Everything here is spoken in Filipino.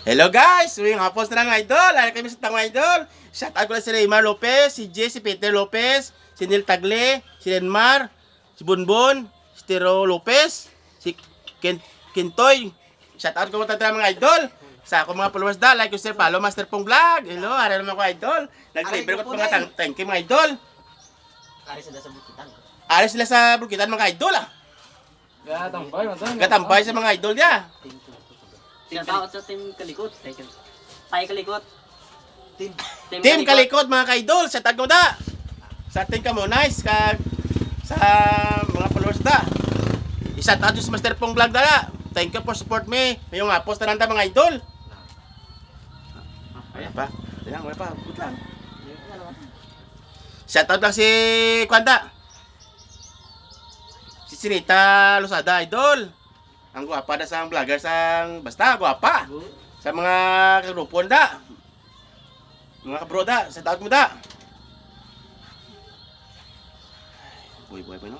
Hello guys! Ngayong hapon na mga idol. Ano kami sa mga idol? Shout out ko lang si Raymar Lopez, si Jess, si Peter Lopez, si Neil Tagle, si Renmar, si Bonbon, si Tero Lopez, si Kintoy. Shout out ko mga idol. Sa ako mga followers da, like, share, follow, Master Pong Vlog. Hello, araw naman ko idol. Nag-favorite ko mga thank you mga idol. Ari sila sa bukitan. Alis sila sa Bukidnon mga idol ah. Gatambay sa mga idol niya. Shout out sa team Kalikot. Tay Kalikot. Team Kalikot mga ka-idol, sa tag da. Sa ating kamonais kag sa mga followers da. Isa ta sa Master Pong Vlog da. Thank you for support me. Ngayong hapos na nanda mga idol. Ayan pa. Wala pa. Good lang. Shout out lang si Kwanda. Si Sinita Losada idol. Ang gwapa na sa vlogger sang basta gwapa. Sa mga kagrupo da. Mga kabroda, sa taot mo da. Buhay pa no?